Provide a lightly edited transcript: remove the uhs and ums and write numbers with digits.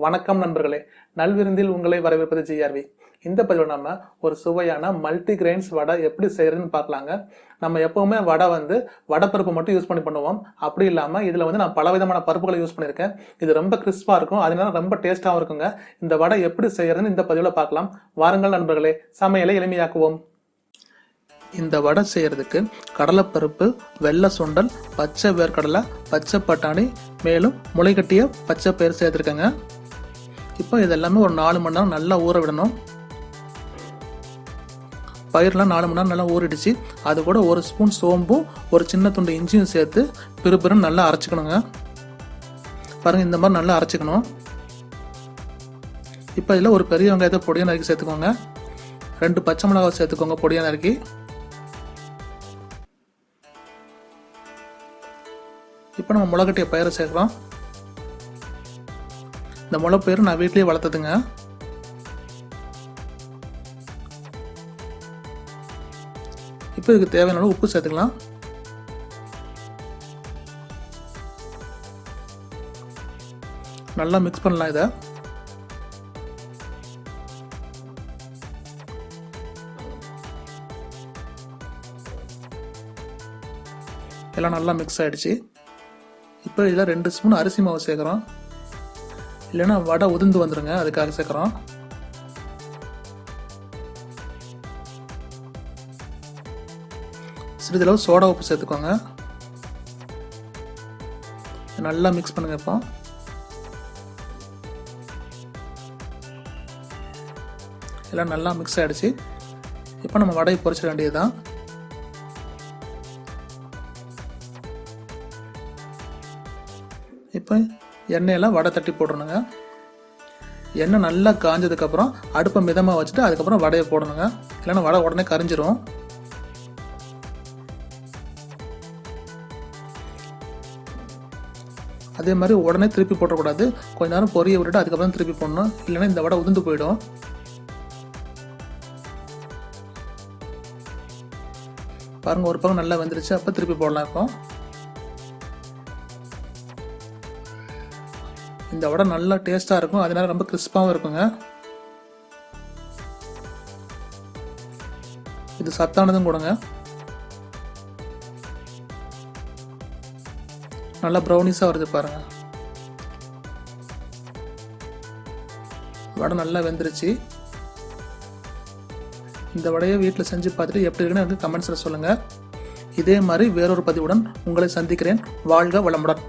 வணக்கம் நண்பர்களே, நல்விருந்தில் உங்களை வரவேற்பது ஜிஆர்வி. இந்த பதிவில் நம்ம ஒரு சுவையான மல்டிகிரெயின்ஸ் வடை எப்படி செய்யறதுன்னு பார்க்கலாங்க. நம்ம எப்பவுமே வடை வடைப்பருப்பு மட்டும் யூஸ் பண்ணி பண்ணுவோம். அப்படி இல்லாமல் இதில் நான் பலவிதமான பருப்புகளை யூஸ் பண்ணியிருக்கேன். இது ரொம்ப கிறிஸ்பாக இருக்கும், அதனால ரொம்ப டேஸ்டாகவும் இருக்குங்க. இந்த வடை எப்படி செய்யறதுன்னு இந்த பதிவில் பார்க்கலாம். வாருங்கள் நண்பர்களே, சமையலை எளிமையாக்குவோம். இந்த வடை செய்யறதுக்கு கடலைப்பருப்பு, வெள்ளை சுண்டல், பச்சை வேர்க்கடலை, பச்சை பட்டாணி, மேலும் முளைகட்டிய பச்சை பயிர் சேர்த்துருக்கேங்க. இப்போ இதெல்லாமே ஒரு 4 மணி நேரம் நல்லா ஊற விடணும். பயிரெலாம் 4 மணி நேரம் நல்லா ஊறிடுச்சு. அது கூட ஒரு ஸ்பூன் சோம்பும் ஒரு சின்ன துண்டு இஞ்சியும் சேர்த்து பிறுபிறுன்னு நல்லா அரைச்சிக்கணுங்க. பாருங்கள், இந்த மாதிரி நல்லா அரைச்சிக்கணும். இப்போ இதில் ஒரு பெரிய வெங்காயத்தை பொடியாக நறுக்கி சேர்த்துக்கோங்க. 2 பச்சை மிளகாய் சேர்த்துக்கோங்க பொடியாக நறுக்கி. இப்போ நம்ம முளைகட்டிய பயிரை சேர்க்குறோம். இந்த முளைப்பயிறு நான் வீட்லேயே வளர்த்ததுங்க. இப்போ இதுக்கு தேவையான உப்பு சேர்த்துக்கலாம். நல்லா மிக்ஸ் பண்ணலாம். இதை எல்லாம் நல்லா மிக்ஸ் ஆகிடுச்சு. இப்போ இதில் 2 ஸ்பூன் அரிசி மாவு சேர்க்குறோம். இல்லைன்னா வடை உதிர்ந்து வந்துடுங்க, அதுக்காக சேர்க்குறோம். சிறிதளவு சோடா உப்பு சேர்த்துக்கோங்க. நல்லா மிக்ஸ் பண்ணுங்க. இப்போ எல்லாம் நல்லா மிக்ஸ் ஆகிடுச்சு. இப்போ நம்ம வடையை பொரிச்சிட வேண்டியதுதான். இப்போ எண்ணெயெல்லாம் வடை தட்டி போடணுங்க. எண்ணெய் நல்லா காஞ்சதுக்கப்புறம் அடுப்பை மிதமாக வச்சுட்டு அதுக்கப்புறம் வடையை போடணுங்க. இல்லைன்னா வடை உடனே கரிஞ்சிரும். அதே மாதிரி உடனே திருப்பி போட்டக்கூடாது. கொஞ்ச நேரம் பொரிய விட்டுட்டு அதுக்கப்புறம் திருப்பி போடணும். இல்லைன்னா இந்த வடை உதிர்ந்து போயிடும். பாருங்கள், ஒரு பக்கம் நல்லா வெந்துருச்சு. அப்போ திருப்பி போடலாம். இப்போ இந்த வடை நல்லா டேஸ்டாக இருக்கும், அதனால ரொம்ப கிறிஸ்பாகவும் இருக்குங்க. இது சத்தானதும் கொடுங்க. நல்லா ப்ரௌனிஸாக வருது பாருங்க. வடை நல்லா வெந்துருச்சு. இந்த வடையை வீட்டில் செஞ்சு பார்த்துட்டு எப்படி இருக்குன்னு எனக்கு கமெண்ட்ஸில் சொல்லுங்கள். இதே மாதிரி வேறொரு பதிவுடன் உங்களை சந்திக்கிறேன். வாழ்க வளமுடன்.